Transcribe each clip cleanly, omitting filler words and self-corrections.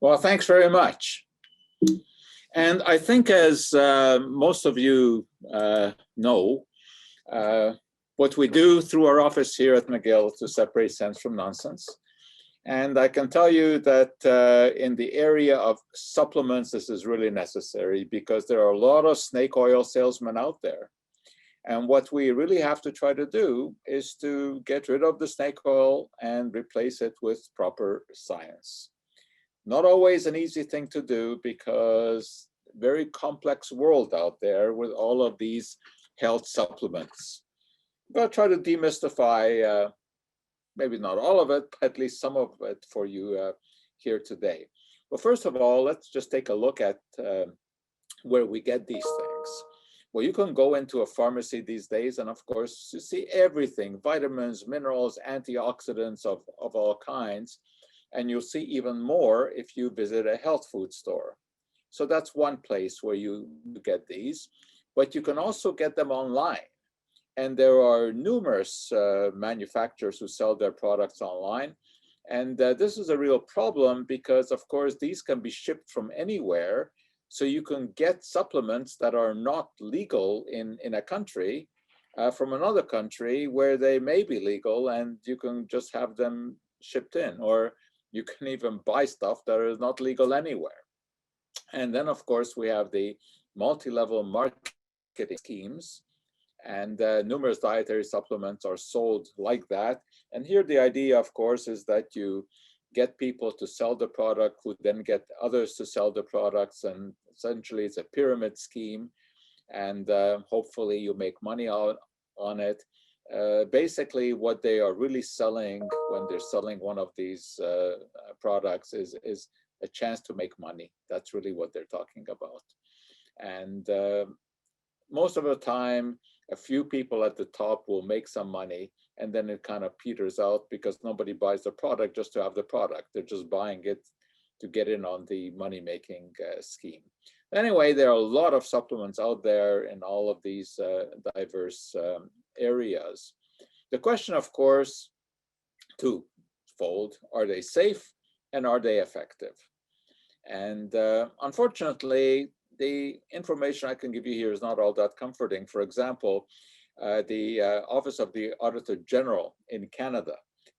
Well, thanks very much. And I think, as most of you know, what we do through our office here at McGill is to separate sense from nonsense. And I can tell you that in the area of supplements, this is really necessary because there are a lot of snake oil salesmen out there. And what we really have to try to do is to get rid of the snake oil and replace it with proper science. Not always an easy thing to do because very complex world out there with all of these health supplements. I'm going to try to demystify maybe not all of it, but at least some of it for you here today. Well, first of all, let's just take a look at where we get these things. Well, you can go into a pharmacy these days, and of course, you see everything, vitamins, minerals, antioxidants of all kinds. And you'll see even more if you visit a health food store. So that's one place where you get these, but you can also get them online. And there are numerous manufacturers who sell their products online. And this is a real problem because, of course, these can be shipped from anywhere. So you can get supplements that are not legal in a country from another country where they may be legal, and you can just have them shipped in. Or you can even buy stuff that is not legal anywhere. And then, of course, we have the multi-level marketing schemes, and numerous dietary supplements are sold like that. And here the idea, of course, is that you get people to sell the product who then get others to sell the products. And essentially, it's a pyramid scheme. And hopefully you make money on it. Basically, what they are really selling when they're selling one of these products is a chance to make money. That's really what they're talking about. And most of the time, a few people at the top will make some money, and then it kind of peters out because nobody buys the product just to have the product. They're just buying it to get in on the money-making scheme. Anyway, there are a lot of supplements out there in all of these diverse areas. The question, of course, twofold: are they safe and are they effective? And unfortunately, the information I can give you here is not all that comforting. For example, the Office of the Auditor General in Canada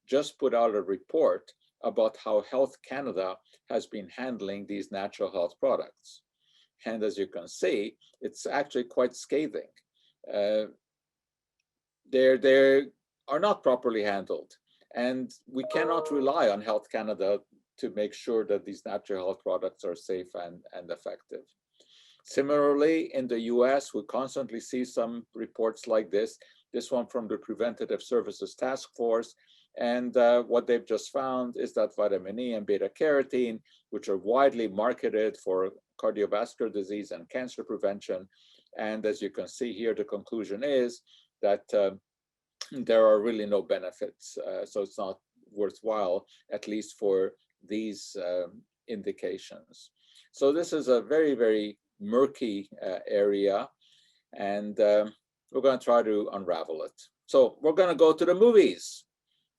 just put out a report about how Health Canada has been handling these natural health products. And as you can see, it's actually quite scathing. They are not properly handled. And we cannot rely on Health Canada to make sure that these natural health products are safe and effective. Similarly, in the US, we constantly see some reports like this one from the Preventative Services Task Force. And what they've just found is that vitamin E and beta carotene, which are widely marketed for cardiovascular disease and cancer prevention. And as you can see here, the conclusion is that there are really no benefits. So it's not worthwhile, at least for these indications. So this is a very, very murky area, and we're going to try to unravel it. So we're going to go to the movies.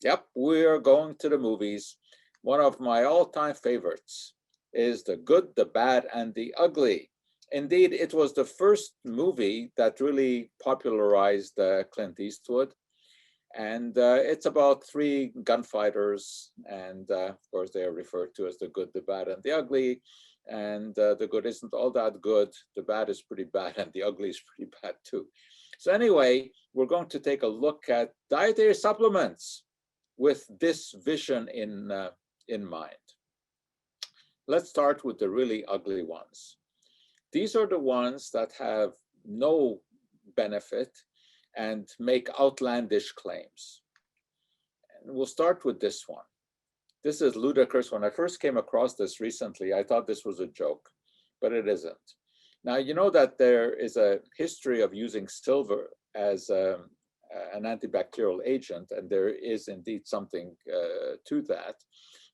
Yep, we are going to the movies. One of my all-time favorites is The Good, the Bad, and the Ugly. Indeed, it was the first movie that really popularized Clint Eastwood. And it's about three gunfighters, and of course they are referred to as the good, the bad, and the ugly. And the good isn't all that good, the bad is pretty bad, and the ugly is pretty bad too. So anyway, we're going to take a look at dietary supplements with this vision in mind. Let's start with the really ugly ones. These are the ones that have no benefit and make outlandish claims. And we'll start with this one. This is ludicrous. When I first came across this recently, I thought this was a joke, but it isn't. Now, you know that there is a history of using silver as an antibacterial agent, and there is indeed something to that.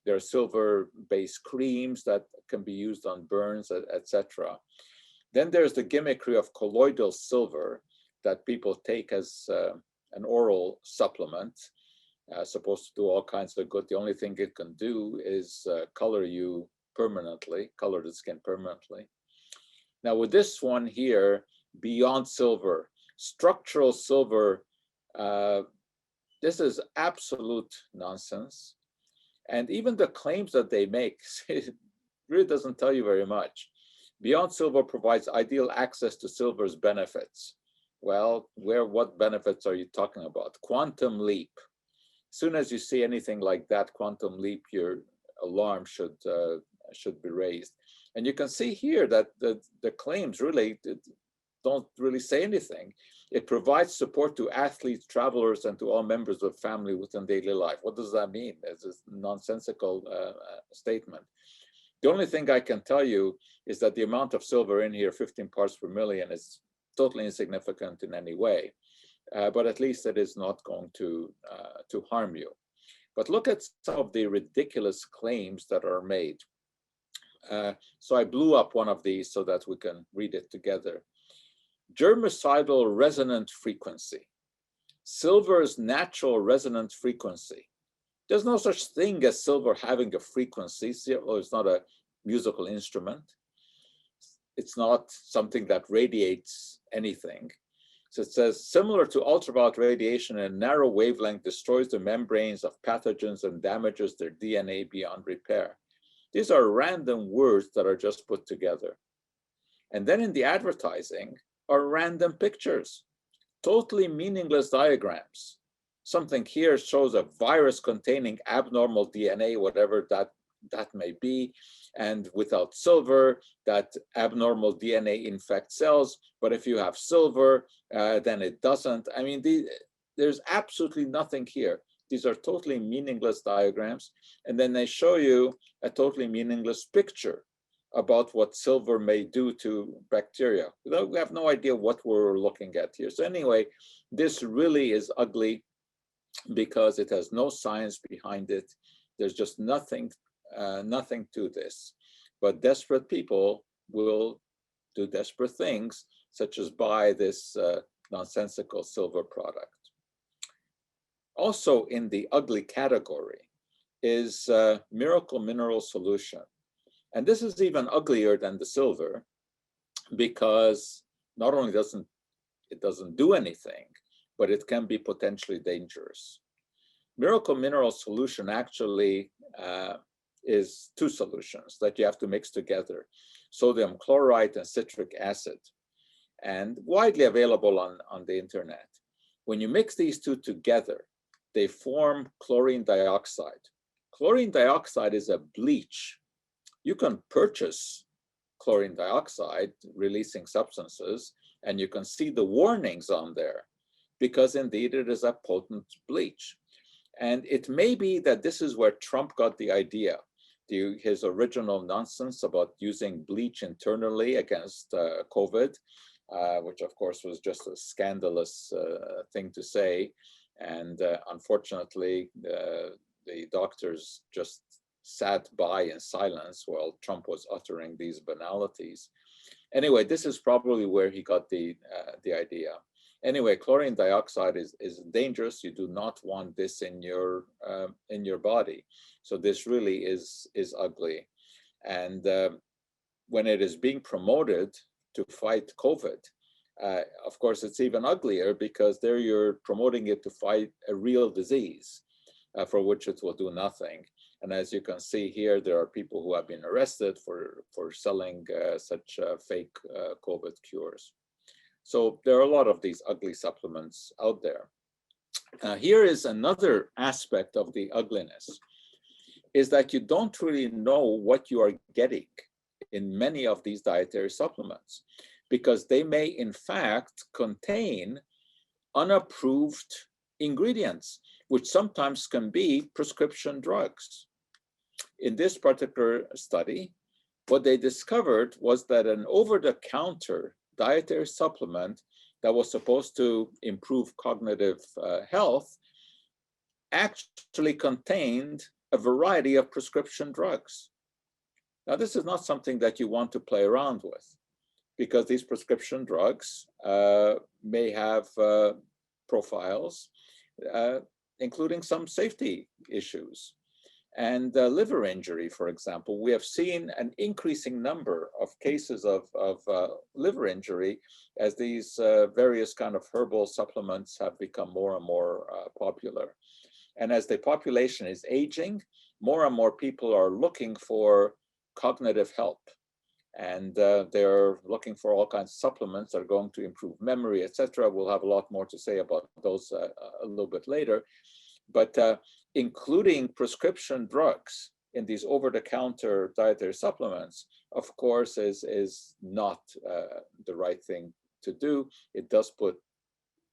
There are silver-based creams that can be used on burns, etc. Then there's the gimmickry of colloidal silver that people take as an oral supplement, supposed to do all kinds of good. The only thing it can do is color you permanently, color the skin permanently. Now with this one here, beyond silver, structural silver, this is absolute nonsense. And even the claims that they make, it really doesn't tell you very much. Beyond silver provides ideal access to silver's benefits. Well, what benefits are you talking about? Quantum leap. As soon as you see anything like that, quantum leap, your alarm should be raised. And you can see here that the claims really don't really say anything. It provides support to athletes, travelers, and to all members of family within daily life. What does that mean? It's a nonsensical statement. The only thing I can tell you is that the amount of silver in here, 15 parts per million, is totally insignificant in any way. But at least it is not going to harm you. But look at some of the ridiculous claims that are made. So I blew up one of these so that we can read it together. Germicidal resonant frequency. Silver's natural resonant frequency. There's no such thing as silver having a frequency. It's not a musical instrument. It's not something that radiates anything. So it says, similar to ultraviolet radiation, a narrow wavelength destroys the membranes of pathogens and damages their DNA beyond repair. These are random words that are just put together. And then in the advertising are random pictures, totally meaningless diagrams. Something here shows a virus containing abnormal DNA, whatever that may be, and without silver, that abnormal DNA infects cells, but if you have silver, then it doesn't. I mean, there's absolutely nothing here. These are totally meaningless diagrams, and then they show you a totally meaningless picture about what silver may do to bacteria. We have no idea what we're looking at here. So anyway, this really is ugly because it has no science behind it. There's just nothing to this. But desperate people will do desperate things, such as buy this nonsensical silver product. Also in the ugly category is miracle mineral solution. And this is even uglier than the silver because not only doesn't do anything, but it can be potentially dangerous. Miracle mineral solution actually is two solutions that you have to mix together: sodium chloride and citric acid, and widely available on the internet. When you mix these two together, they form chlorine dioxide. Chlorine dioxide is a bleach. You can purchase chlorine dioxide releasing substances, and you can see the warnings on there because indeed it is a potent bleach. And it may be that this is where Trump got the idea, his original nonsense about using bleach internally against COVID, which of course was just a scandalous thing to say. And unfortunately, the doctors just sat by in silence while Trump was uttering these banalities. Anyway, this is probably where he got the idea. Anyway, chlorine dioxide is dangerous. You do not want this in your body. So this really is ugly. And when it is being promoted to fight COVID, of course, it's even uglier because there you're promoting it to fight a real disease for which it will do nothing. And as you can see here, there are people who have been arrested for selling such fake COVID cures. So there are a lot of these ugly supplements out there. Here is another aspect of the ugliness, is that you don't really know what you are getting in many of these dietary supplements, because they may in fact contain unapproved ingredients, which sometimes can be prescription drugs. In this particular study, what they discovered was that an over-the-counter dietary supplement that was supposed to improve cognitive health actually contained a variety of prescription drugs. Now, this is not something that you want to play around with, because these prescription drugs may have profiles, including some safety issues. And liver injury, for example, we have seen an increasing number of cases of liver injury as these various kind of herbal supplements have become more and more popular. And as the population is aging, more and more people are looking for cognitive help. And they're looking for all kinds of supplements that are going to improve memory, etc. We'll have a lot more to say about those a little bit later. But including prescription drugs in these over-the-counter dietary supplements, of course, is not the right thing to do. It does put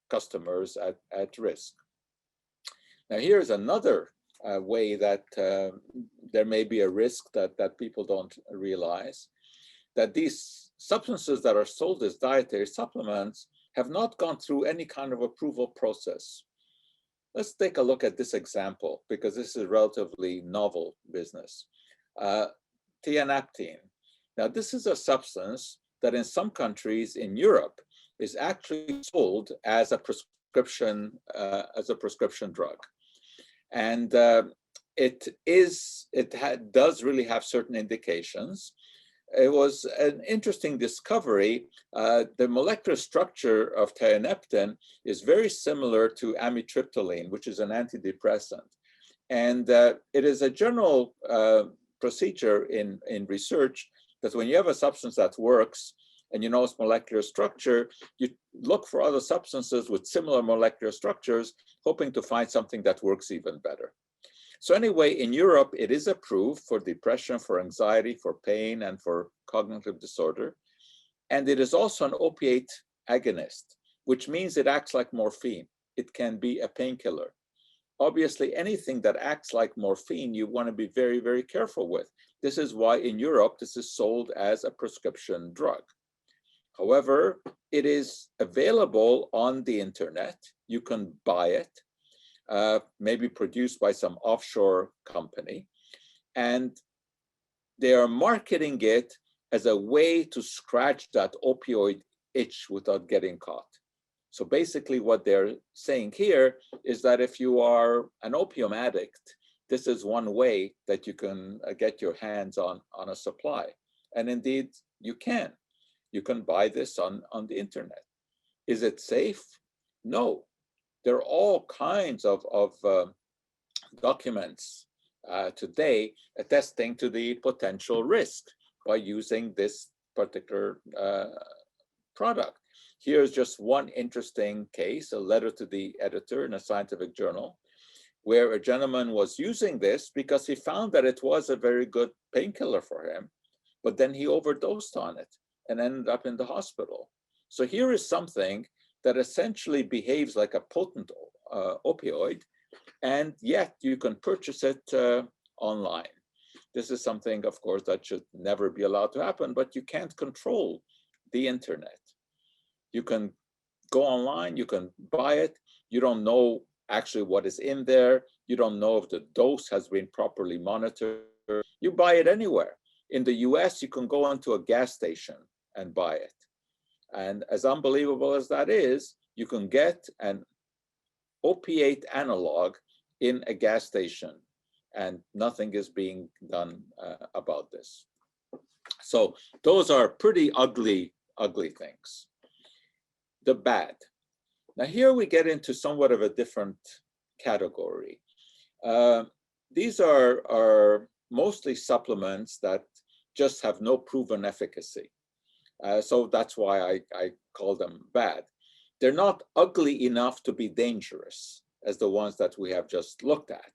customers at risk. Now, here's another way that there may be a risk that people don't realize, that these substances that are sold as dietary supplements have not gone through any kind of approval process. Let's take a look at this example, because this is a relatively novel business. Tianeptine. Now, this is a substance that in some countries in Europe is actually sold as a prescription drug. And does really have certain indications. It was an interesting discovery. The molecular structure of tianeptine is very similar to amitriptyline, which is an antidepressant. And it is a general procedure in research that when you have a substance that works and you know its molecular structure, you look for other substances with similar molecular structures, hoping to find something that works even better. So anyway, in Europe, it is approved for depression, for anxiety, for pain, and for cognitive disorder. And it is also an opiate agonist, which means it acts like morphine. It can be a painkiller. Obviously, anything that acts like morphine, you want to be very, very careful with. This is why in Europe, this is sold as a prescription drug. However, it is available on the internet. You can buy it. Maybe produced by some offshore company, and they are marketing it as a way to scratch that opioid itch without getting caught. So basically what they're saying here is that if you are an opium addict, this is one way that you can get your hands on a supply. And indeed, you can. You can buy this on the internet. Is it safe? No. There are all kinds of documents today attesting to the potential risk by using this particular product. Here's just one interesting case, a letter to the editor in a scientific journal, where a gentleman was using this because he found that it was a very good painkiller for him, but then he overdosed on it and ended up in the hospital. So here is something that essentially behaves like a potent opioid, and yet you can purchase it online. This is something, of course, that should never be allowed to happen, but you can't control the internet. You can go online, you can buy it, you don't know actually what is in there, you don't know if the dose has been properly monitored, you buy it anywhere. In the US, you can go into a gas station and buy it. And as unbelievable as that is, you can get an opiate analog in a gas station, and nothing is being done about this. So those are pretty ugly things. The bad. Now here we get into somewhat of a different category. These are mostly supplements that just have no proven efficacy. So that's why I call them bad. They're not ugly enough to be dangerous as the ones that we have just looked at.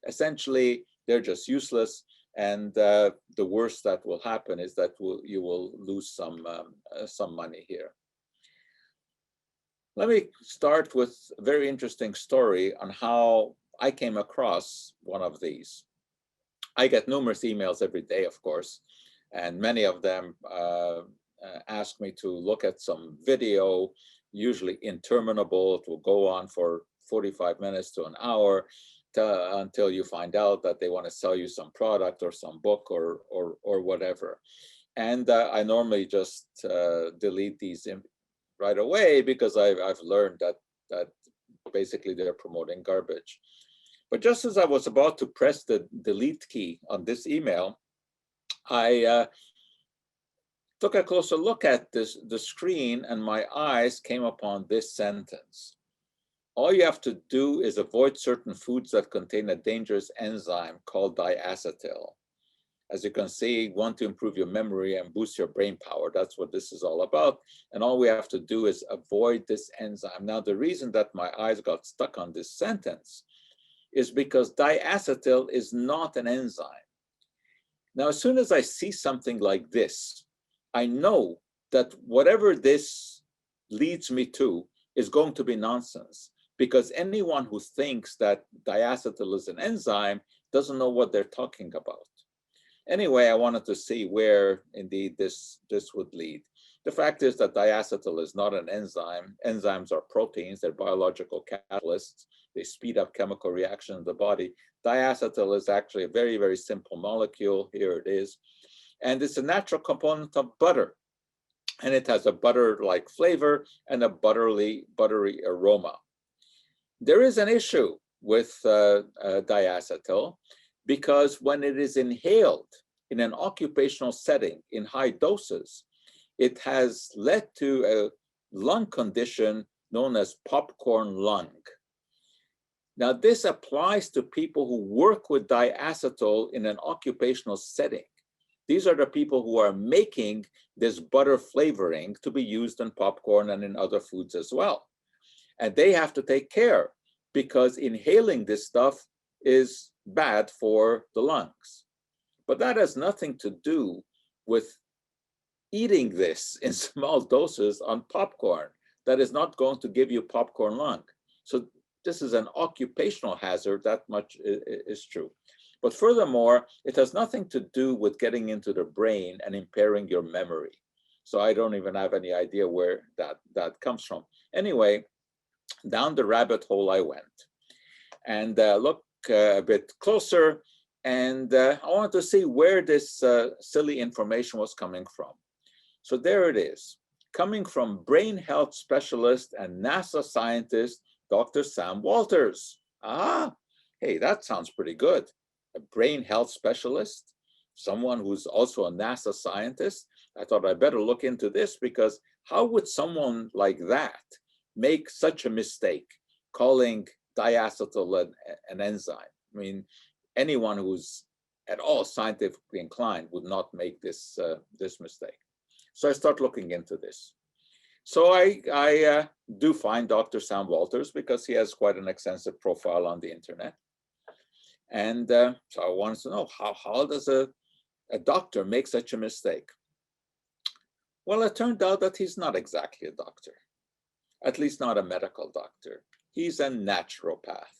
Essentially, they're just useless, and the worst that will happen is that you will lose some money here. Let me start with a very interesting story on how I came across one of these. I get numerous emails every day, of course, and many of them ask me to look at some video, usually interminable. It will go on for 45 minutes to an hour until you find out that they want to sell you some product or some book or whatever. And I normally just delete these right away because I've learned that basically they're promoting garbage. But just as I was about to press the delete key on this email, I took a closer look at the screen, and my eyes came upon this sentence. All you have to do is avoid certain foods that contain a dangerous enzyme called diacetyl. As you can see, want to improve your memory and boost your brain power. That's what this is all about. And all we have to do is avoid this enzyme. Now, the reason that my eyes got stuck on this sentence is because diacetyl is not an enzyme. Now, as soon as I see something like this, I know that whatever this leads me to is going to be nonsense, because anyone who thinks that diacetyl is an enzyme doesn't know what they're talking about. Anyway, I wanted to see where indeed this would lead. The fact is that diacetyl is not an enzyme. Enzymes are proteins, they're biological catalysts. They speed up chemical reaction in the body. Diacetyl is actually a very, very simple molecule. Here it is. And it's a natural component of butter. And it has a butter-like flavor and a buttery aroma. There is an issue with diacetyl, because when it is inhaled in an occupational setting in high doses, it has led to a lung condition known as popcorn lung. Now, this applies to people who work with diacetyl in an occupational setting. These are the people who are making this butter flavoring to be used in popcorn and in other foods as well. And they have to take care, because inhaling this stuff is bad for the lungs. But that has nothing to do with eating this in small doses on popcorn. That is not going to give you popcorn lung. So this is an occupational hazard, that much is true. But furthermore, it has nothing to do with getting into the brain and impairing your memory. So I don't even have any idea where that comes from. Anyway, down the rabbit hole I went, and looked a bit closer, and I wanted to see where this silly information was coming from. So there it is, coming from brain health specialist and NASA scientist, Dr. Sam Walters. Ah, hey, that sounds pretty good. A brain health specialist, someone who's also a NASA scientist. I thought I better look into this, because how would someone like that make such a mistake calling diacetyl an enzyme? I mean, anyone who's at all scientifically inclined would not make this mistake. So I start looking into this. So I do find Dr. Sam Walters, because he has quite an extensive profile on the internet. And so I wanted to know, how does a doctor make such a mistake? Well, it turned out that he's not exactly a doctor, at least not a medical doctor. He's a naturopath.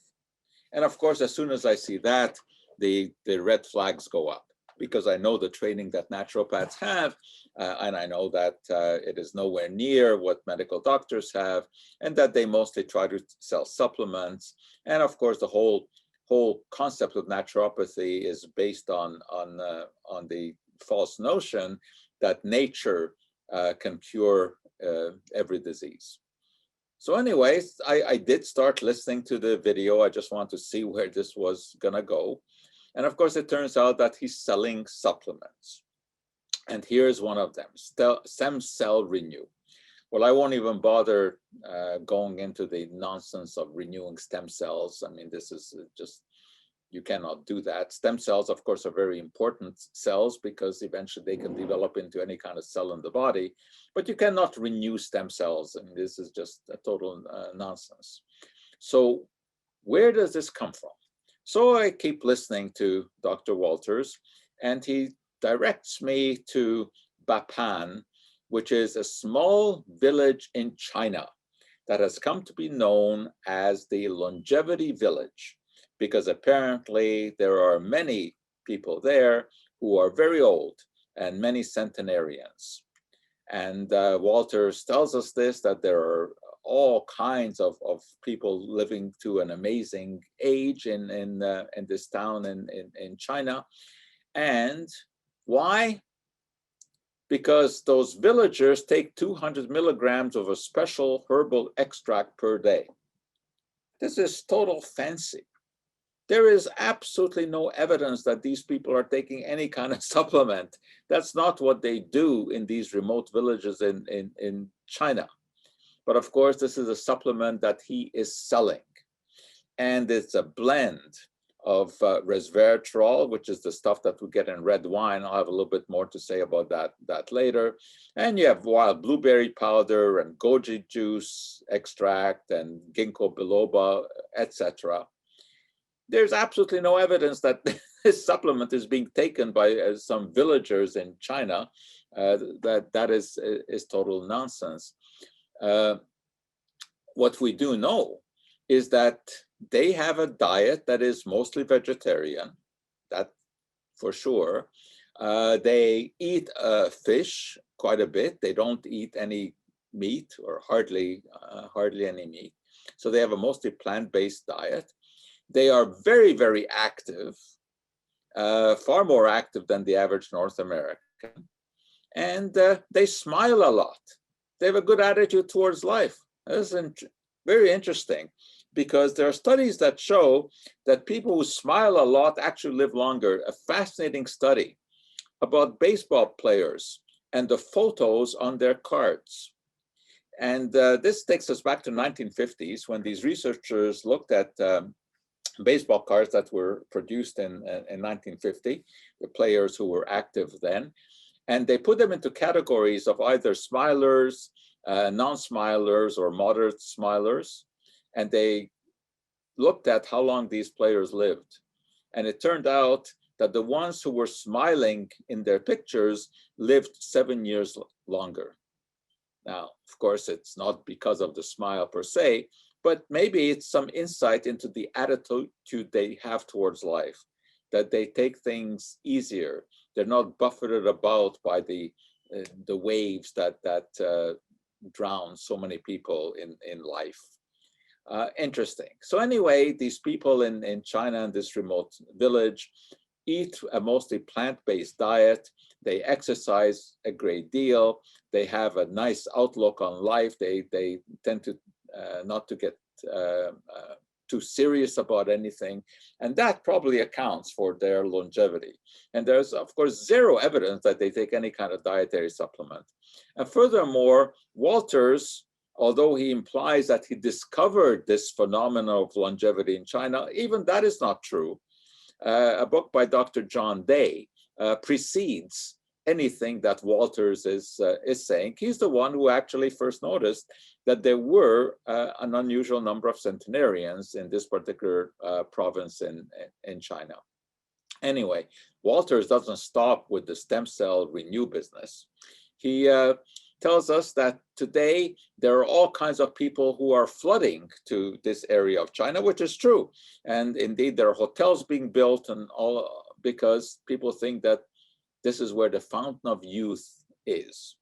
And of course, as soon as I see that, the red flags go up, because I know the training that naturopaths have, and I know that it is nowhere near what medical doctors have, and that they mostly try to sell supplements. And of course, the whole concept of naturopathy is based on the false notion that nature can cure every disease. So anyways, I did start listening to the video. I just wanted to see where this was gonna go. And of course, it turns out that he's selling supplements. And here's one of them, Stem Cell Renew. Well, I won't even bother going into the nonsense of renewing stem cells. I mean, this is just, you cannot do that. Stem cells, of course, are very important cells, because eventually they can develop into any kind of cell in the body, but you cannot renew stem cells. I mean, this is just a total nonsense. So where does this come from? So I keep listening to Dr. Walters, and he directs me to Bapan, which is a small village in China that has come to be known as the Longevity Village, because apparently there are many people there who are very old, and many centenarians. And Walters tells us this, that there are all kinds of people living to an amazing age in this town in China. And why? Because those villagers take 200 milligrams of a special herbal extract per day. This is total fancy. There is absolutely no evidence that these people are taking any kind of supplement. That's not what they do in these remote villages in China. But of course, this is a supplement that he is selling. And it's a blend of resveratrol, which is the stuff that we get in red wine. I'll have a little bit more to say about that later. And you have wild blueberry powder and goji juice extract and ginkgo biloba, etc. There's absolutely no evidence that this supplement is being taken by some villagers in China. That is total nonsense. What we do know is that they have a diet that is mostly vegetarian, that for sure. They eat fish quite a bit. They don't eat any meat, or hardly any meat. So they have a mostly plant-based diet. They are very, very active, far more active than the average North American. And they smile a lot. They have a good attitude towards life. This is very interesting, because there are studies that show that people who smile a lot actually live longer. A fascinating study about baseball players and the photos on their cards. And this takes us back to 1950s, when these researchers looked at baseball cards that were produced in 1950, the players who were active then, and they put them into categories of either smilers, non-smilers, or moderate smilers, and they looked at how long these players lived. And it turned out that the ones who were smiling in their pictures lived 7 years longer. Now, of course, it's not because of the smile per se, but maybe it's some insight into the attitude they have towards life, that they take things easier. They're not buffeted about by the waves that drown so many people in life. Interesting. So anyway, these people in China, in this remote village, eat a mostly plant-based diet. They exercise a great deal. They have a nice outlook on life. They tend to not to get too serious about anything. And that probably accounts for their longevity. And there's, of course, zero evidence that they take any kind of dietary supplement. And furthermore, Walters, although he implies that he discovered this phenomenon of longevity in China, even that is not true. A book by Dr. John Day precedes anything that Walters is saying. He's the one who actually first noticed that there were an unusual number of centenarians in this particular province in China. Anyway, Walters doesn't stop with the stem cell renew business. He tells us that today there are all kinds of people who are flooding to this area of China, which is true. And indeed, there are hotels being built and all, because people think that this is where the fountain of youth is.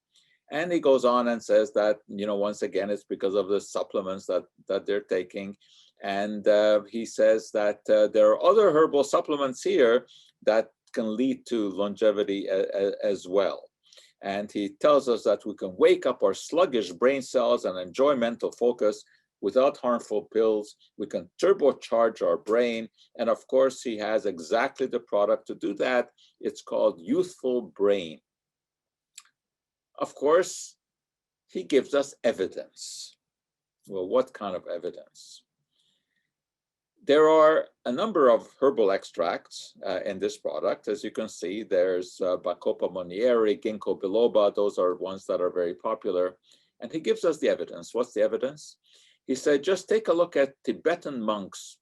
And he goes on and says that, once again, it's because of the supplements that they're taking. And he says that there are other herbal supplements here that can lead to longevity as well. And he tells us that we can wake up our sluggish brain cells and enjoy mental focus without harmful pills. We can turbocharge our brain. And of course, he has exactly the product to do that. It's called Youthful Brain. Of course, he gives us evidence. Well, what kind of evidence? There are a number of herbal extracts in this product. As you can see, there's BACOPA, MONNIERI, GINKGO, BILOBA. Those are ones that are very popular. And he gives us the evidence. What's the evidence? He said, just take a look at Tibetan monks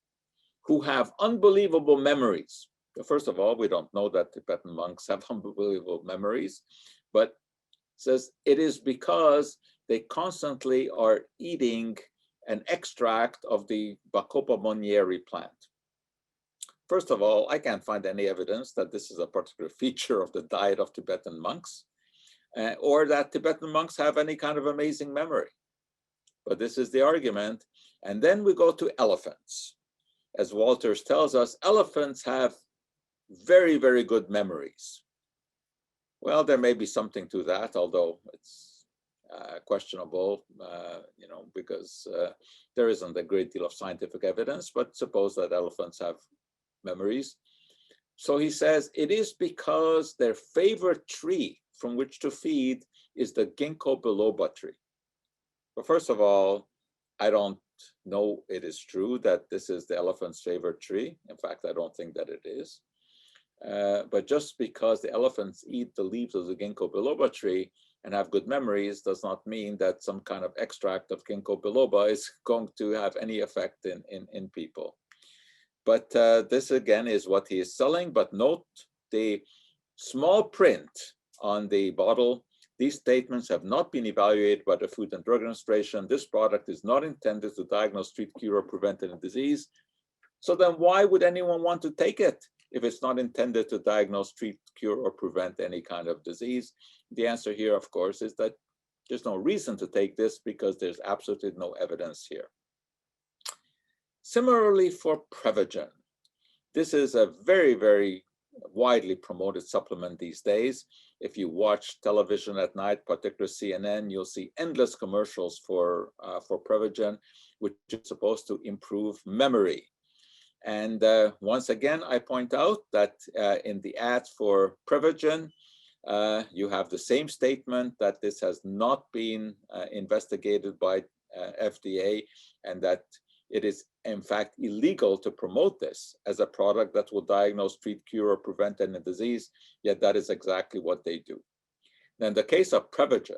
who have unbelievable memories. First of all, we don't know that Tibetan monks have unbelievable memories, but says it is because they constantly are eating an extract of the BACOPA MONNIERI plant. First of all, I can't find any evidence that this is a particular feature of the diet of Tibetan monks, or that Tibetan monks have any kind of amazing memory. But this is the argument. And then we go to elephants. As Walters tells us, elephants have very, very good memories. Well, there may be something to that, although it's questionable, because there isn't a great deal of scientific evidence, but suppose that elephants have memories. So he says it is because their favorite tree from which to feed is the ginkgo biloba tree. But first of all, I don't know it is true that this is the elephant's favorite tree. In fact, I don't think that it is. But just because the elephants eat the leaves of the ginkgo biloba tree and have good memories does not mean that some kind of extract of ginkgo biloba is going to have any effect in people. But this again is what he is selling. But note the small print on the bottle. These statements have not been evaluated by the Food and Drug Administration. This product is not intended to diagnose, treat, cure, or prevent any disease. So then why would anyone want to take it if it's not intended to diagnose, treat, cure, or prevent any kind of disease? The answer here, of course, is that there's no reason to take this because there's absolutely no evidence here. Similarly for Prevagen, this is a very, very widely promoted supplement these days. If you watch television at night, particularly CNN, you'll see endless commercials for Prevagen, which is supposed to improve memory. And once again, I point out that in the ads for Prevagen, you have the same statement that this has not been investigated by FDA and that it is in fact illegal to promote this as a product that will diagnose, treat, cure, or prevent any disease, yet that is exactly what they do. Now, in the case of Prevagen,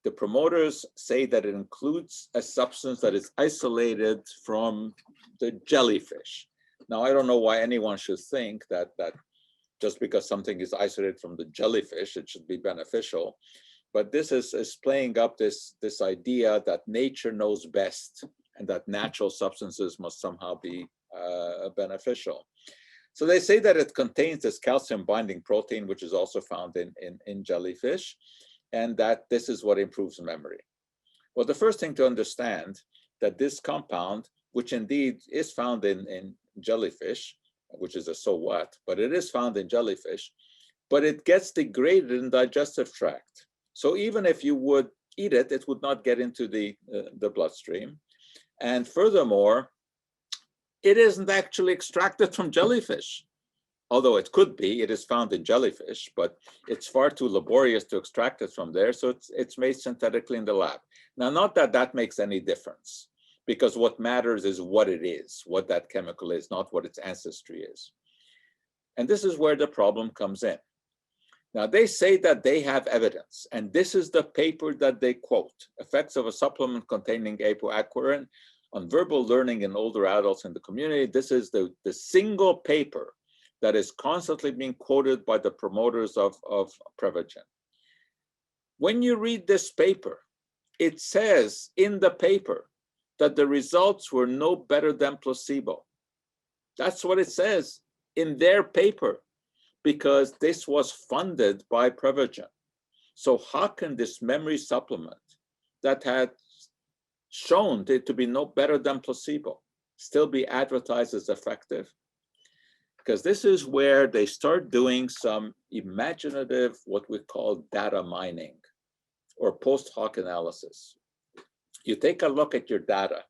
the promoters say that it includes a substance that is isolated from the jellyfish. Now, I don't know why anyone should think that just because something is isolated from the jellyfish, it should be beneficial. But this is playing up this idea that nature knows best and that natural substances must somehow be beneficial. So they say that it contains this calcium binding protein, which is also found in jellyfish, and that this is what improves memory. Well, the first thing to understand that this compound, which indeed is found in jellyfish, which is a so what, but it is found in jellyfish, but it gets degraded in the digestive tract. So even if you would eat it, it would not get into the bloodstream. And furthermore, it isn't actually extracted from jellyfish. Although it could be, it is found in jellyfish, but it's far too laborious to extract it from there, so it's made synthetically in the lab. Now, not that that makes any difference, because what matters is what it is, what that chemical is, not what its ancestry is. And this is where the problem comes in. Now, they say that they have evidence, and this is the paper that they quote, Effects of a Supplement Containing Apoaquarin on Verbal Learning in Older Adults in the Community. This is the single paper that is constantly being quoted by the promoters of Prevagen. When you read this paper, it says in the paper that the results were no better than placebo. That's what it says in their paper, because this was funded by Prevagen. So how can this memory supplement that had shown it to be no better than placebo still be advertised as effective? Because this is where they start doing some imaginative, what we call data mining or post hoc analysis. You take a look at your data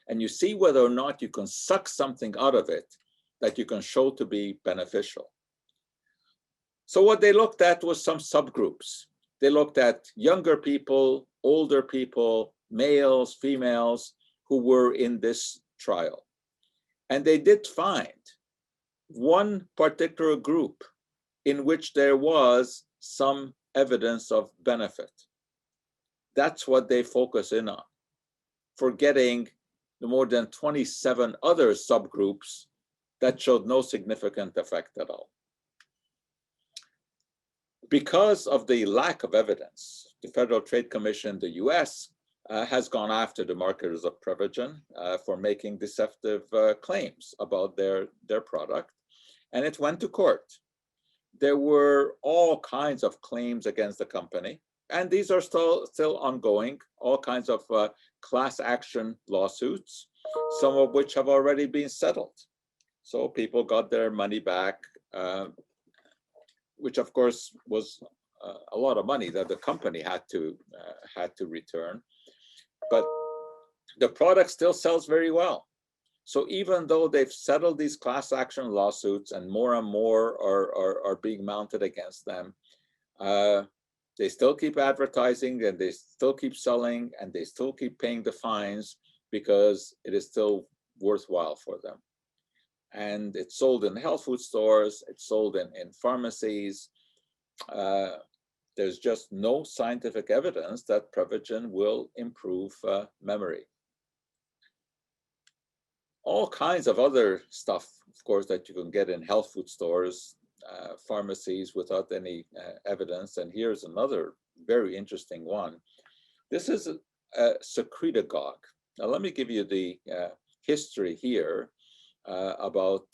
and you see whether or not you can suck something out of it that you can show to be beneficial. So what they looked at was some subgroups. They looked at younger people, older people, males, females, who were in this trial. And they did find one particular group in which there was some evidence of benefit. That's what they focus in on, forgetting the more than 27 other subgroups that showed no significant effect at all. Because of the lack of evidence, the Federal Trade Commission in the US has gone after the marketers of Prevagen for making deceptive claims about their product, and it went to court. There were all kinds of claims against the company, and these are still ongoing, all kinds of class action lawsuits, some of which have already been settled. So people got their money back, which of course was a lot of money that the company had to return. But the product still sells very well. So even though they've settled these class action lawsuits and more are being mounted against them, they still keep advertising and they still keep selling and they still keep paying the fines because it is still worthwhile for them. And it's sold in health food stores, it's sold in pharmacies. There's just no scientific evidence that Prevagen will improve memory. All kinds of other stuff, of course, that you can get in health food stores, pharmacies without any evidence. And here's another very interesting one. This is a secretagogue. Now, let me give you the history here about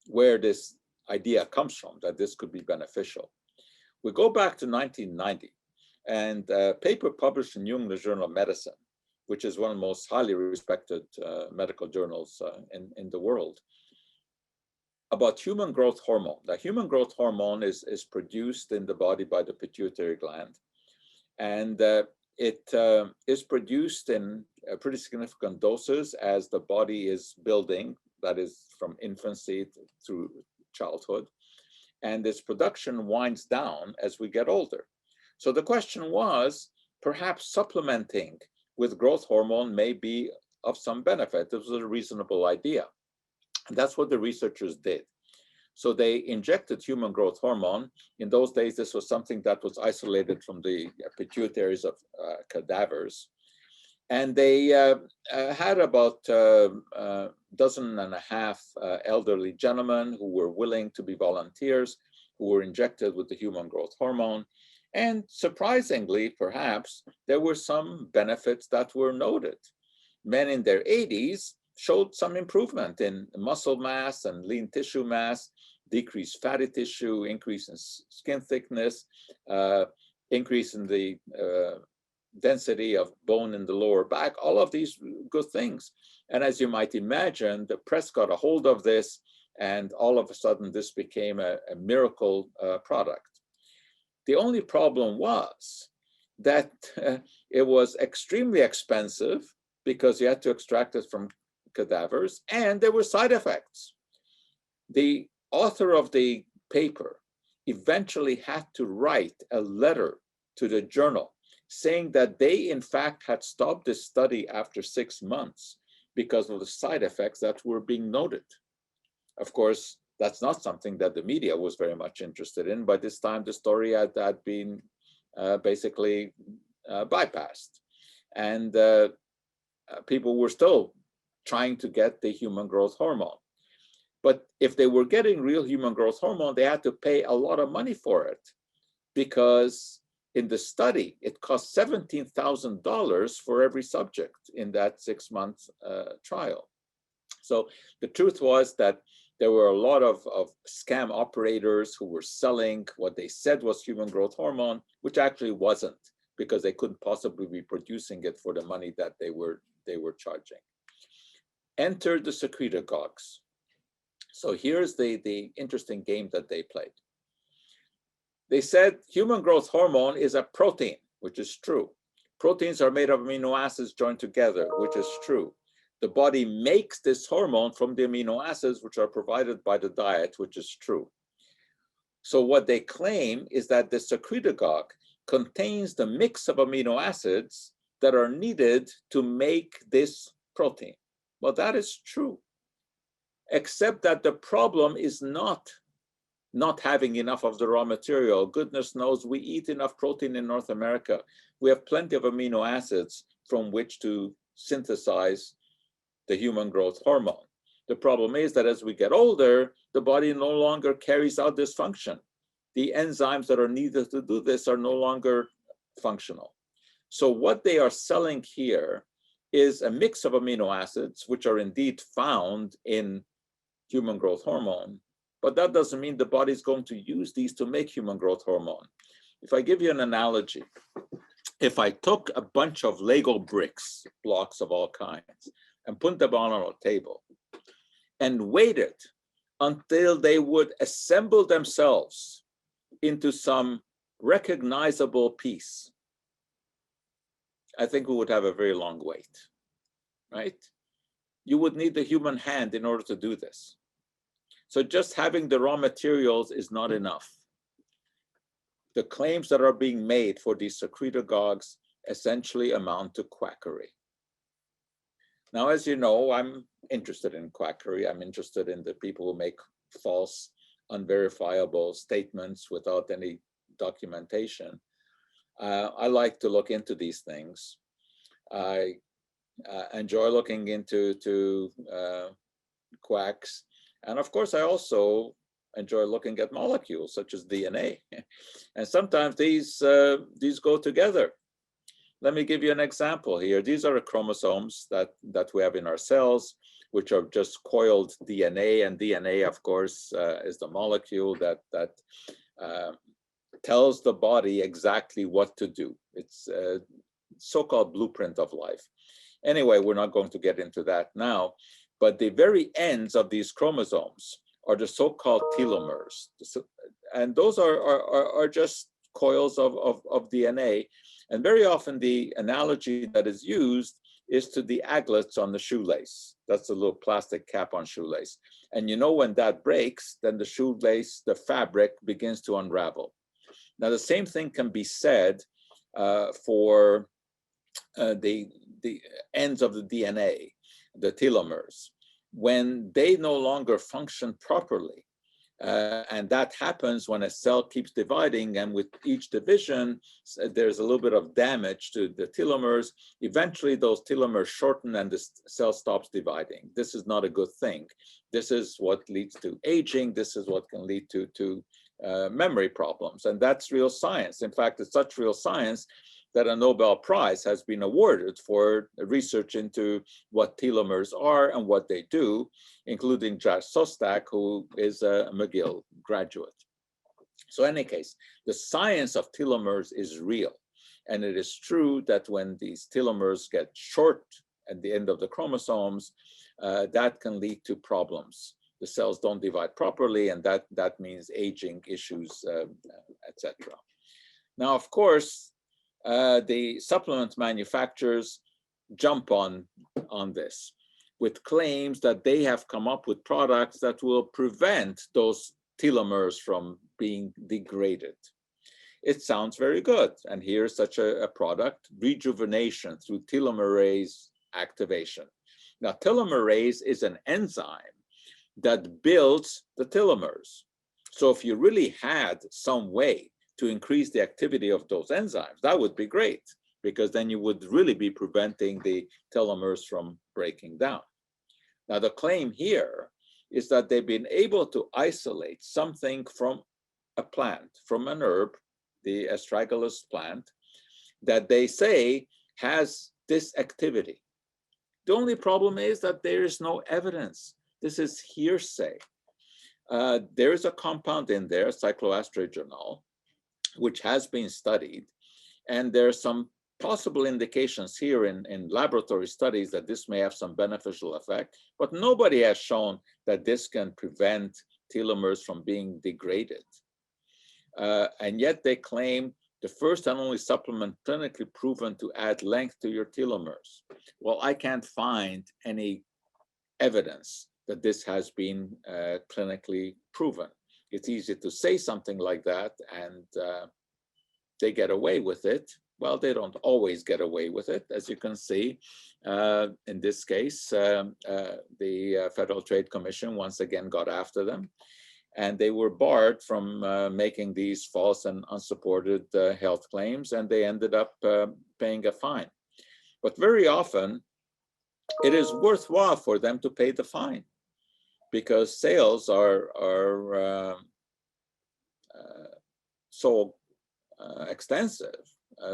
where this idea comes from, that this could be beneficial. We go back to 1990, and a paper published in New England Journal of Medicine, which is one of the most highly respected medical journals in the world, about human growth hormone. The human growth hormone is produced in the body by the pituitary gland, and it is produced in pretty significant doses as the body is building, that is from infancy through childhood, and its production winds down as we get older. So the question was, perhaps supplementing with growth hormone may be of some benefit. This was a reasonable idea. And that's what the researchers did. So they injected human growth hormone. In those days, this was something that was isolated from the pituitaries of cadavers. And they had about a dozen and a half elderly gentlemen who were willing to be volunteers, who were injected with the human growth hormone. And surprisingly, perhaps, there were some benefits that were noted. Men in their 80s showed some improvement in muscle mass and lean tissue mass, decreased fatty tissue, increase in skin thickness, increase in the density of bone in the lower back, all of these good things. And as you might imagine, the press got a hold of this, and all of a sudden this became a miracle product. The only problem was that it was extremely expensive because you had to extract it from cadavers, and there were side effects. The author of the paper eventually had to write a letter to the journal saying that they, in fact, had stopped this study after 6 months because of the side effects that were being noted. Of course, that's not something that the media was very much interested in. By this time, the story had been basically bypassed. And people were still trying to get the human growth hormone. But if they were getting real human growth hormone, they had to pay a lot of money for it, because in the study, it cost $17,000 for every subject in that 6-month trial. So the truth was that there were a lot of scam operators who were selling what they said was human growth hormone, which actually wasn't, because they couldn't possibly be producing it for the money that they were charging. Enter the secretagogues. So here's the interesting game that they played. They said human growth hormone is a protein, which is true. Proteins are made of amino acids joined together, which is true. The body makes this hormone from the amino acids, which are provided by the diet, which is true. So what they claim is that the secretagogue contains the mix of amino acids that are needed to make this protein. Well, that is true, except that the problem is not having enough of the raw material. Goodness knows we eat enough protein in North America. We have plenty of amino acids from which to synthesize the human growth hormone. The problem is that as we get older, the body no longer carries out this function. The enzymes that are needed to do this are no longer functional. So what they are selling here is a mix of amino acids, which are indeed found in human growth hormone, but that doesn't mean the body is going to use these to make human growth hormone. If I give you an analogy, if I took a bunch of Lego bricks, blocks of all kinds, and put them on a table and waited until they would assemble themselves into some recognizable piece, I think we would have a very long wait, right? you would need the human hand in order to do this. So just having the raw materials is not enough. The claims that are being made for these secretagogues essentially amount to quackery. Now, as you know, I'm interested in quackery. I'm interested in the people who make false, unverifiable statements without any documentation. I like to look into these things. I enjoy looking into quacks. And of course, I also enjoy looking at molecules such as DNA. And sometimes these go together. Let me give you an example here. These are the chromosomes that we have in our cells, which are just coiled DNA. And DNA, of course, is the molecule that tells the body exactly what to do. It's a so-called blueprint of life. Anyway, we're not going to get into that now, but the very ends of these chromosomes are the so-called telomeres. And those are just coils of DNA. And very often the analogy that is used is to the aglets on the shoelace. That's a little plastic cap on shoelace. And you know, when that breaks, then the shoelace, the fabric begins to unravel. Now, the same thing can be said for the ends of the DNA, the telomeres. When they no longer function properly, and that happens when a cell keeps dividing, and with each division, there's a little bit of damage to the telomeres. Eventually, those telomeres shorten and the cell stops dividing. This is not a good thing. This is what leads to aging. This is what can lead to memory problems, and that's real science. In fact, it's such real science that a Nobel Prize has been awarded for research into what telomeres are and what they do, including Josh Sostak, who is a McGill graduate. So in any case, the science of telomeres is real. And it is true that when these telomeres get short at the end of the chromosomes, that can lead to problems. The cells don't divide properly, and that means aging issues, etc. Now, of course, the supplement manufacturers jump on this with claims that they have come up with products that will prevent those telomeres from being degraded. It sounds very good. And here's such a product, rejuvenation through telomerase activation. Now, telomerase is an enzyme that builds the telomeres. So if you really had some way to increase the activity of those enzymes, that would be great, because then you would really be preventing the telomeres from breaking down. Now, the claim here is that they've been able to isolate something from a plant, from an herb, the astragalus plant, that they say has this activity. The only problem is that there is no evidence. This is hearsay. There is a compound in there, cycloestrogenol, which has been studied. And there are some possible indications here in laboratory studies that this may have some beneficial effect, but nobody has shown that this can prevent telomeres from being degraded. And yet they claim the first and only supplement clinically proven to add length to your telomeres. Well, I can't find any evidence that this has been clinically proven. It's easy to say something like that, and they get away with it. Well, they don't always get away with it, as you can see. In this case, the Federal Trade Commission once again got after them, and they were barred from making these false and unsupported health claims, and they ended up paying a fine. But very often, it is worthwhile for them to pay the fine, because sales are so extensive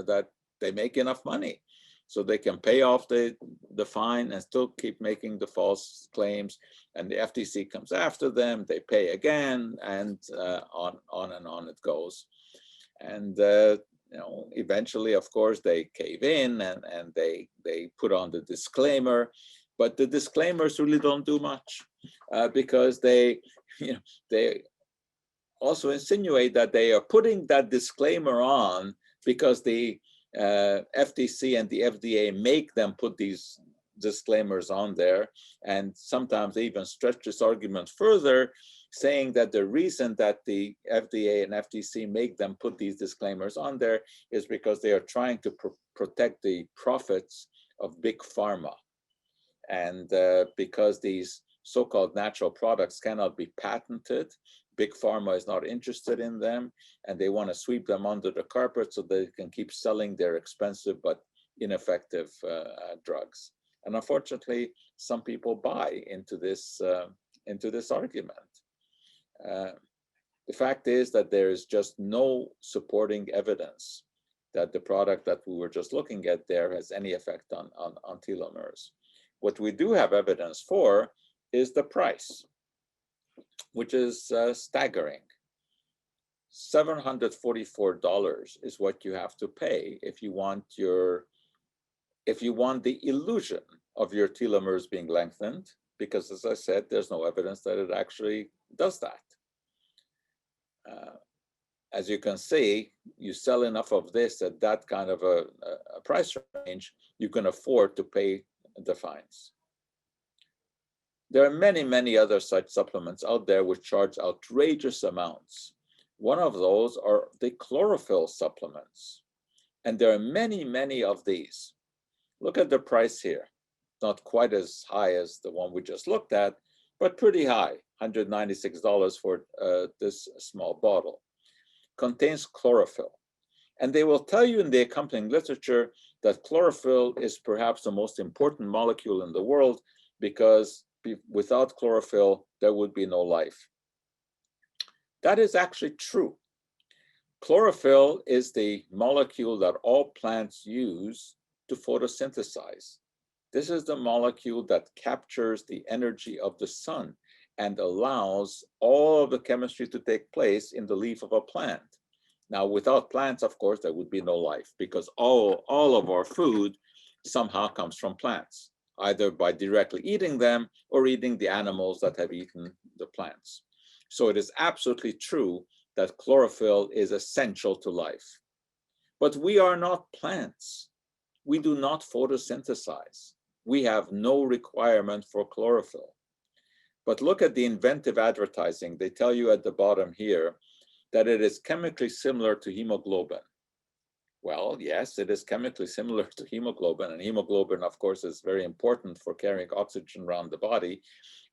that they make enough money, so they can pay off the fine and still keep making the false claims. And the FTC comes after them, they pay again, and on and on it goes. And eventually, of course, they cave in and they put on the disclaimer. But the disclaimers really don't do much, because they also insinuate that they are putting that disclaimer on because the FTC and the FDA make them put these disclaimers on there, and sometimes they even stretch this argument further, saying that the reason that the FDA and FTC make them put these disclaimers on there is because they are trying to protect the profits of big pharma. And because these so-called natural products cannot be patented, big pharma is not interested in them, and they want to sweep them under the carpet so they can keep selling their expensive but ineffective drugs. And unfortunately, some people buy into this argument. The fact is that there is just no supporting evidence that the product that we were just looking at there has any effect on telomeres. What we do have evidence for is the price, which is staggering. $744 is what you have to pay if you want the illusion of your telomeres being lengthened, because as I said, there's no evidence that it actually does that. As you can see, you sell enough of this at that kind of a price range, you can afford to pay the fines. There are many, many other such supplements out there which charge outrageous amounts. One of those are the chlorophyll supplements. And there are many, many of these. Look at the price here. Not quite as high as the one we just looked at, but pretty high, $196 for this small bottle. Contains chlorophyll. And they will tell you in the accompanying literature that chlorophyll is perhaps the most important molecule in the world, because without chlorophyll, there would be no life. That is actually true. Chlorophyll is the molecule that all plants use to photosynthesize. This is the molecule that captures the energy of the sun and allows all of the chemistry to take place in the leaf of a plant. Now, without plants, of course, there would be no life, because all of our food somehow comes from plants, either by directly eating them or eating the animals that have eaten the plants. So it is absolutely true that chlorophyll is essential to life. But we are not plants. We do not photosynthesize. We have no requirement for chlorophyll. But look at the inventive advertising. They tell you at the bottom here that it is chemically similar to hemoglobin. Well, yes, it is chemically similar to hemoglobin, and hemoglobin, of course, is very important for carrying oxygen around the body.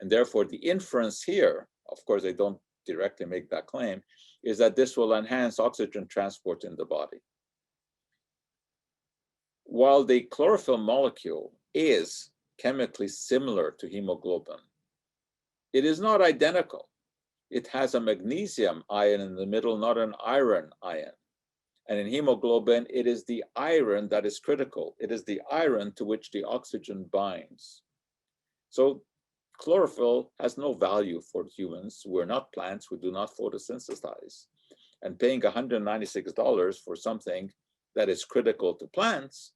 And therefore, the inference here, of course, they don't directly make that claim, is that this will enhance oxygen transport in the body. While the chlorophyll molecule is chemically similar to hemoglobin, it is not identical. It has a magnesium ion in the middle, not an iron ion. And in hemoglobin, it is the iron that is critical. It is the iron to which the oxygen binds. So chlorophyll has no value for humans. We're not plants. We do not photosynthesize. And paying $196 for something that is critical to plants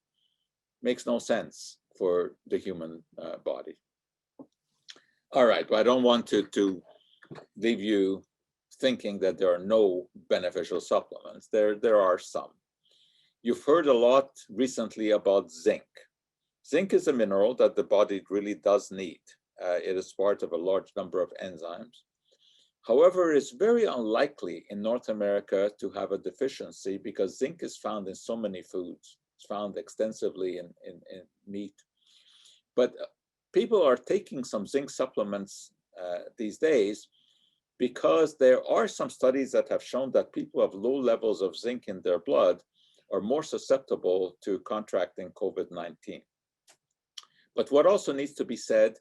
makes no sense for the human body. All right, but I don't want to leave you thinking that there are no beneficial supplements. There are some. You've heard a lot recently about zinc. Zinc is a mineral that the body really does need. It is part of a large number of enzymes. However, it's very unlikely in North America to have a deficiency because zinc is found in so many foods. It's found extensively in meat. But people are taking some zinc supplements these days because there are some studies that have shown that people have low levels of zinc in their blood are more susceptible to contracting COVID-19. But what also needs to be said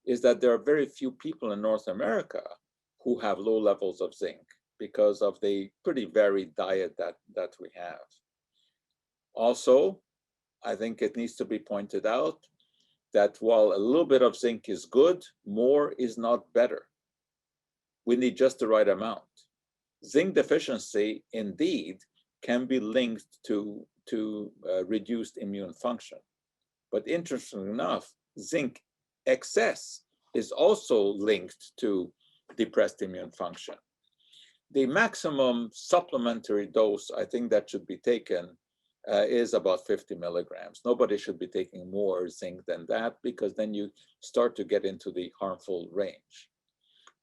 is that there are very few people in North America who have low levels of zinc because of the pretty varied diet that we have. Also, I think it needs to be pointed out that while a little bit of zinc is good, more is not better. We need just the right amount. Zinc deficiency, indeed, can be linked to reduced immune function. But interestingly enough, zinc excess is also linked to depressed immune function. The maximum supplementary dose, I think, that should be taken is about 50 milligrams. Nobody should be taking more zinc than that, because then you start to get into the harmful range.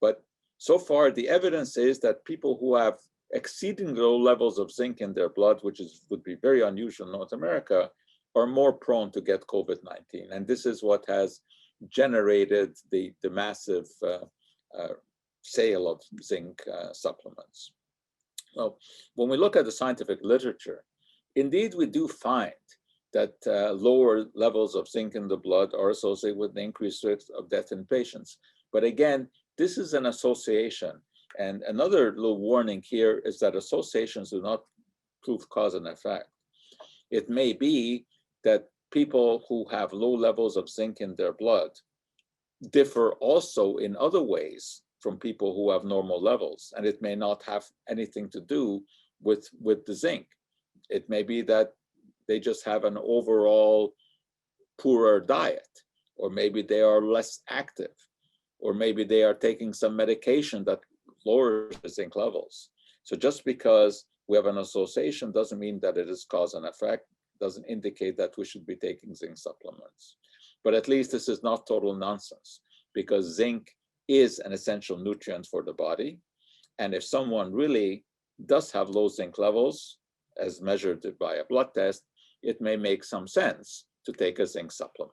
But so far, the evidence is that people who have exceeding low levels of zinc in their blood, which would be very unusual in North America, are more prone to get COVID-19. And this is what has generated the massive sale of zinc supplements. So when we look at the scientific literature, indeed, we do find that lower levels of zinc in the blood are associated with the increased risk of death in patients. But again, this is an association. And another little warning here is that associations do not prove cause and effect. It may be that people who have low levels of zinc in their blood differ also in other ways from people who have normal levels, and it may not have anything to do with the zinc. It may be that they just have an overall poorer diet, or maybe they are less active, or maybe they are taking some medication that lowers the zinc levels. So just because we have an association doesn't mean that it is cause and effect, doesn't indicate that we should be taking zinc supplements. But at least this is not total nonsense, because zinc is an essential nutrient for the body. And if someone really does have low zinc levels, as measured by a blood test, it may make some sense to take a zinc supplement.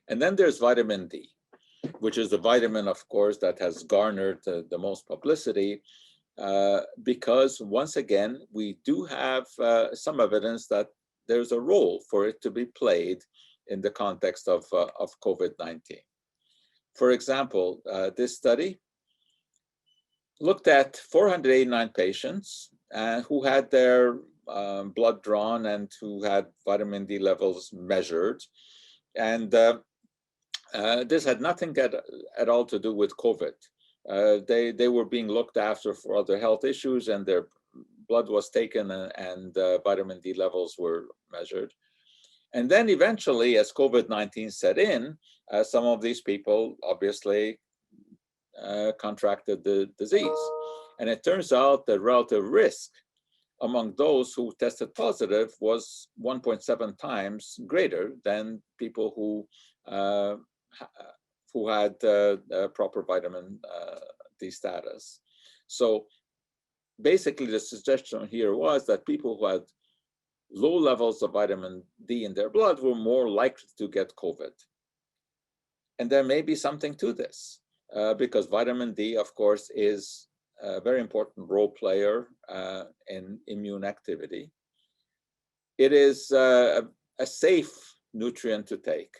And then there's vitamin D, which is the vitamin, of course, that has garnered the most publicity, because once again, we do have some evidence that there's a role for it to be played in the context of COVID-19. For example, this study looked at 489 patients who had their blood drawn and who had vitamin D levels measured. And this had nothing at all to do with COVID. They were being looked after for other health issues, and their blood was taken and vitamin D levels were measured. And then eventually, as COVID-19 set in, some of these people obviously contracted the disease. And it turns out the relative risk among those who tested positive was 1.7 times greater than people who had proper vitamin D status. So basically the suggestion here was that people who had low levels of vitamin D in their blood were more likely to get COVID. And there may be something to this, because vitamin D, of course, is a very important role player in immune activity. It is a safe nutrient to take.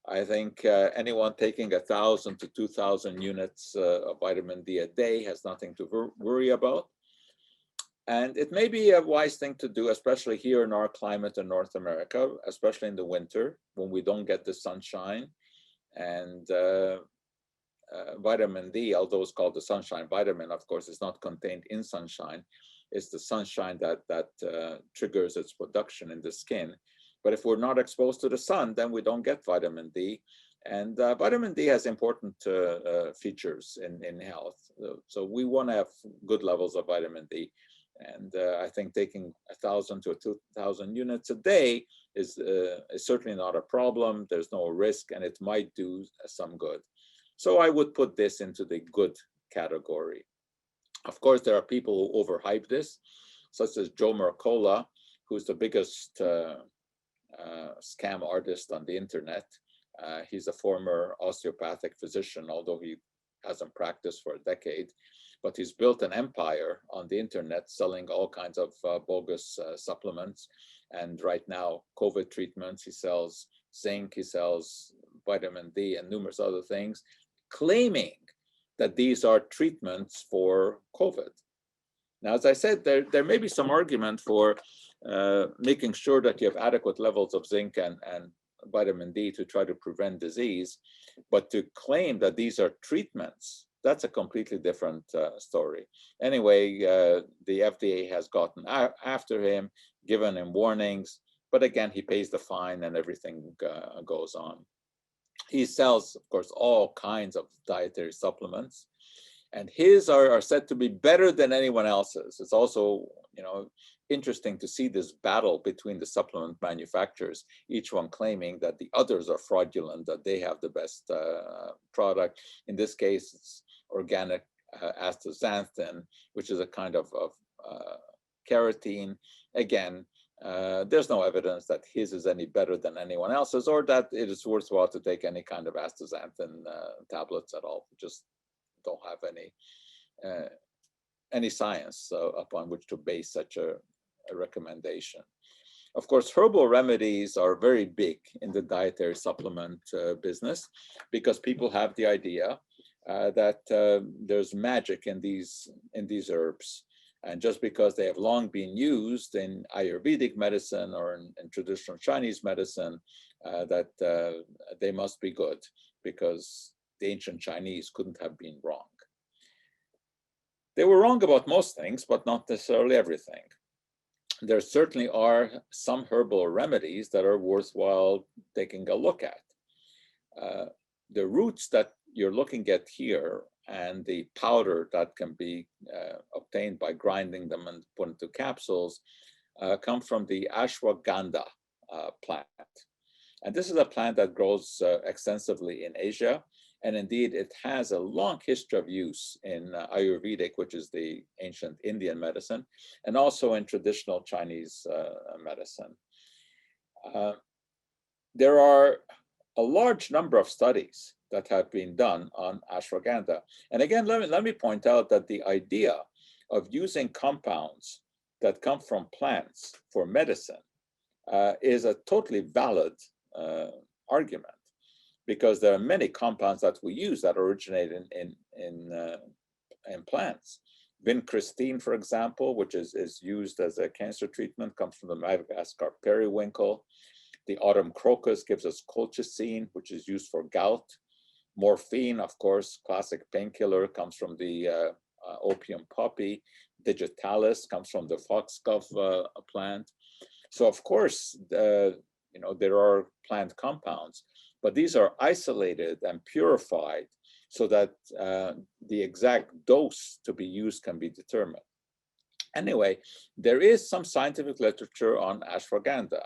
I think anyone taking 1,000 to 2,000 units of vitamin D a day has nothing to worry about. And it may be a wise thing to do, especially here in our climate in North America, especially in the winter when we don't get the sunshine. And vitamin D, although it's called the sunshine vitamin, of course, is not contained in sunshine. It's the sunshine that triggers its production in the skin. But if we're not exposed to the sun, then we don't get vitamin D. And vitamin D has important features in health. So we want to have good levels of vitamin D. And I think taking 1,000 to 2,000 units a day is certainly not a problem. There's no risk, and it might do some good. So I would put this into the good category. Of course, there are people who overhype this, such as Joe Mercola, who's the biggest scam artist on the internet. He's a former osteopathic physician, although he hasn't practiced for a decade. But he's built an empire on the internet selling all kinds of bogus supplements. And right now, COVID treatments, he sells zinc, he sells vitamin D and numerous other things, claiming that these are treatments for COVID. Now, as I said, there may be some argument for making sure that you have adequate levels of zinc and vitamin D to try to prevent disease, but to claim that these are treatments, that's a completely different story. Anyway, the FDA has gotten after him, given him warnings, but again, he pays the fine and everything goes on. He sells, of course, all kinds of dietary supplements. And his are said to be better than anyone else's. It's also, interesting to see this battle between the supplement manufacturers, each one claiming that the others are fraudulent, that they have the best product. In this case, it's organic astaxanthin, which is a kind of carotene. Again, there's no evidence that his is any better than anyone else's, or that it is worthwhile to take any kind of astaxanthin tablets at all. We just don't have any science upon which to base such a recommendation. Of course, herbal remedies are very big in the dietary supplement business, because people have the idea that there's magic in these herbs. And just because they have long been used in Ayurvedic medicine or in traditional Chinese medicine, that they must be good, because the ancient Chinese couldn't have been wrong. They were wrong about most things, but not necessarily everything. There certainly are some herbal remedies that are worthwhile taking a look at. The roots that you're looking at here and the powder that can be obtained by grinding them and put into capsules come from the ashwagandha plant. And this is a plant that grows extensively in Asia. And indeed, it has a long history of use in Ayurvedic, which is the ancient Indian medicine, and also in traditional Chinese medicine. There are a large number of studies that have been done on ashwagandha. And again, let me point out that the idea of using compounds that come from plants for medicine is a totally valid argument, because there are many compounds that we use that originate in plants. Vincristine, for example, which is used as a cancer treatment, comes from the Madagascar periwinkle. The autumn crocus gives us colchicine, which is used for gout. Morphine, of course, classic painkiller, comes from the opium poppy. Digitalis comes from the foxglove plant. So of course, there are plant compounds, but these are isolated and purified so that the exact dose to be used can be determined. Anyway, there is some scientific literature on ashwagandha.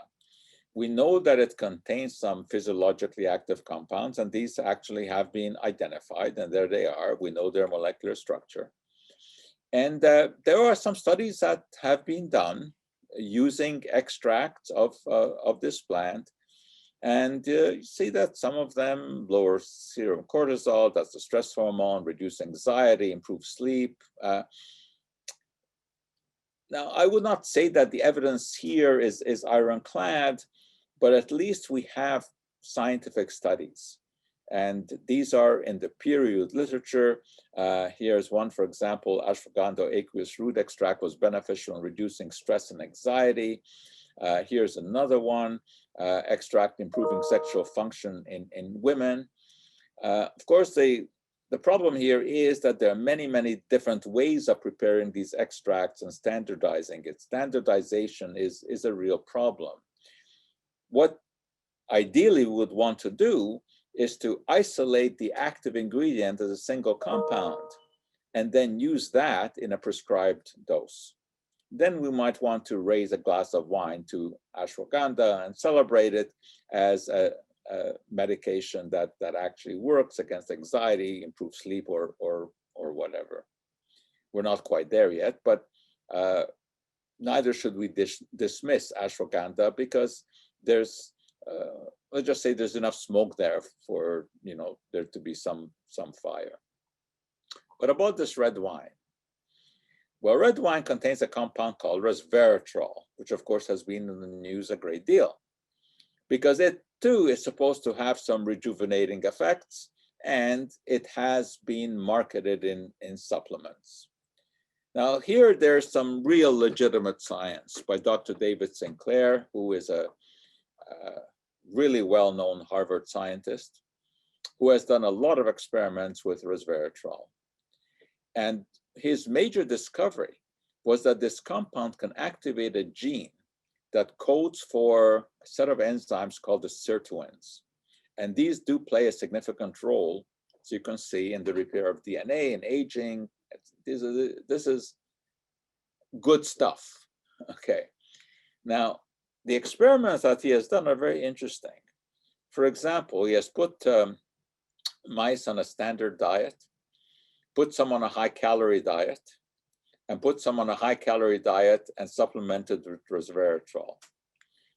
We know that it contains some physiologically active compounds, and these actually have been identified, and there they are. We know their molecular structure. And there are some studies that have been done using extracts of this plant. And you see that some of them lower serum cortisol, that's the stress hormone, reduce anxiety, improve sleep. Now, I would not say that the evidence here is ironclad, but at least we have scientific studies. And these are in the peer-reviewed literature. Here's one, for example, ashwagandha aqueous root extract was beneficial in reducing stress and anxiety. Here's another one, extract improving sexual function in women. Of course, the problem here is that there are many, many different ways of preparing these extracts and standardizing it. Standardization is a real problem. What ideally we would want to do is to isolate the active ingredient as a single compound and then use that in a prescribed dose. Then we might want to raise a glass of wine to ashwagandha and celebrate it as a medication that actually works against anxiety, improves sleep, or whatever. We're not quite there yet, but neither should we dismiss ashwagandha, because there's let's just say there's enough smoke there for there to be some fire. What about this red wine? Well, red wine contains a compound called resveratrol, which of course has been in the news a great deal, because it too is supposed to have some rejuvenating effects, and it has been marketed in supplements. Now here there's some real legitimate science by Dr. David Sinclair, who is a really well-known Harvard scientist who has done a lot of experiments with resveratrol. And his major discovery was that this compound can activate a gene that codes for a set of enzymes called the sirtuins. And these do play a significant role So you can see in the repair of DNA and aging, this is good stuff. Okay. Now, the experiments that he has done are very interesting. For example, he has put mice on a standard diet, put some on a high-calorie diet, and put some on a high-calorie diet and supplemented with resveratrol.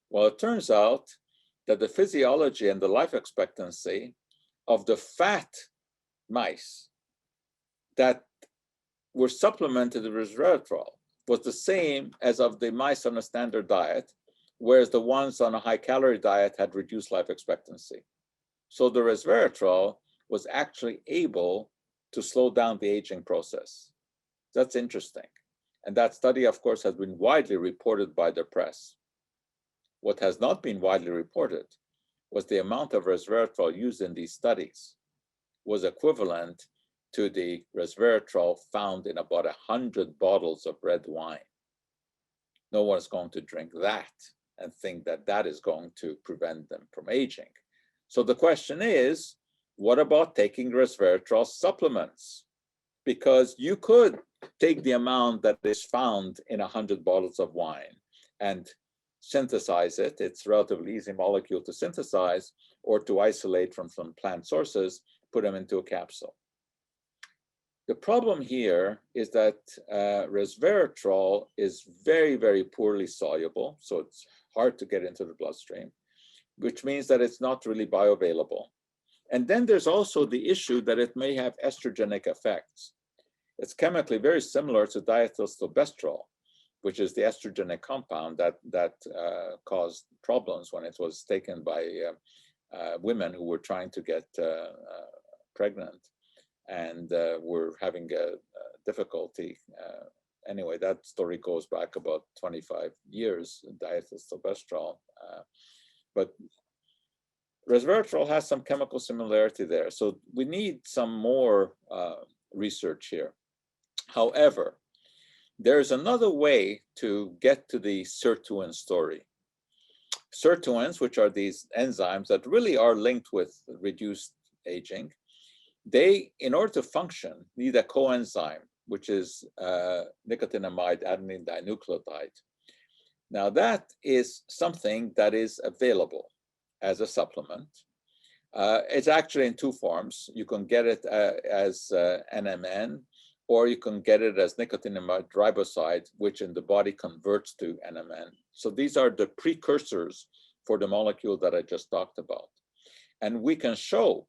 Well, it turns out that the physiology and the life expectancy of the fat mice that were supplemented with resveratrol was the same as of the mice on a standard diet, whereas the ones on a high-calorie diet had reduced life expectancy. So the resveratrol was actually able to slow down the aging process. That's interesting. And that study, of course, has been widely reported by the press. What has not been widely reported was the amount of resveratrol used in these studies was equivalent to the resveratrol found in about 100 bottles of red wine. No one is going to drink that and think that that is going to prevent them from aging. So the question is, what about taking resveratrol supplements? Because you could take the amount that is found in 100 bottles of wine and synthesize it. It's a relatively easy molecule to synthesize or to isolate from some plant sources, put them into a capsule. The problem here is that resveratrol is very, very poorly soluble, so it's hard to get into the bloodstream, which means that it's not really bioavailable. And then there's also the issue that it may have estrogenic effects. It's chemically very similar to diethylstilbestrol, which is the estrogenic compound that caused problems when it was taken by women who were trying to get pregnant and were having a difficulty. Anyway, that story goes back about 25 years, diethylstilbestrol. But resveratrol has some chemical similarity there. So we need some more research here. However, there's another way to get to the sirtuin story. Sirtuins, which are these enzymes that really are linked with reduced aging, they, in order to function, need a coenzyme, which is nicotinamide adenine dinucleotide. Now, that is something that is available as a supplement. It's actually in two forms. You can get it as NMN, or you can get it as nicotinamide riboside, which in the body converts to NMN. So these are the precursors for the molecule that I just talked about. And we can show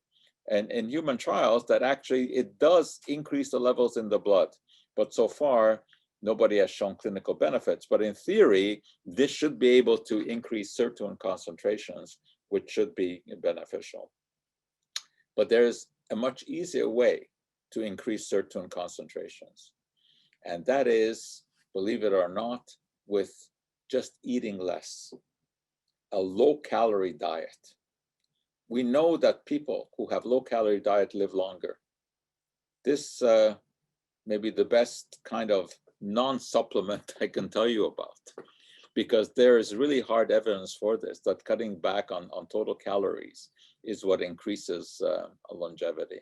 in human trials that actually it does increase the levels in the blood. But so far, nobody has shown clinical benefits. But in theory, this should be able to increase sirtuin concentrations, which should be beneficial. But there's a much easier way to increase sirtuin concentrations. And that is, believe it or not, with just eating less, a low-calorie diet. We know that people who have low-calorie diet live longer. This may be the best kind of non-supplement I can tell you about, because there is really hard evidence for this, that cutting back on total calories is what increases longevity.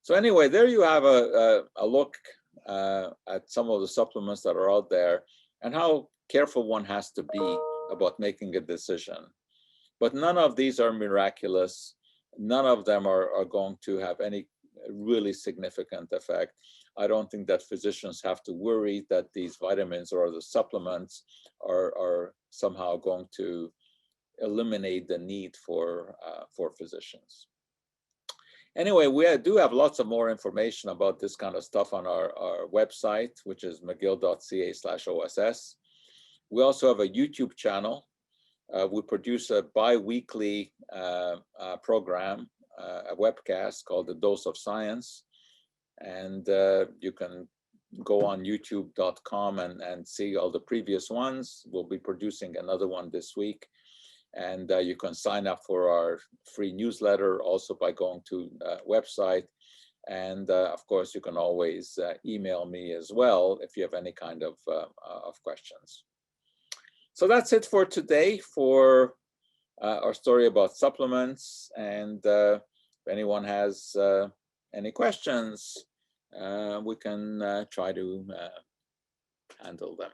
So anyway, there you have a look at some of the supplements that are out there and how careful one has to be about making a decision. But none of these are miraculous. None of them are going to have any really significant effect. I don't think that physicians have to worry that these vitamins or the supplements are somehow going to eliminate the need for physicians. Anyway, we do have lots of more information about this kind of stuff on our website, which is mcgill.ca/OSS. We also have a YouTube channel. We produce a bi-weekly program, a webcast called The Dose of Science. And you can go on youtube.com and see all the previous ones. We'll be producing another one this week. And you can sign up for our free newsletter also by going to website. And of course, you can always email me as well if you have any kind of questions. So that's it for today for our story about supplements. And if anyone has any questions, we can try to handle them.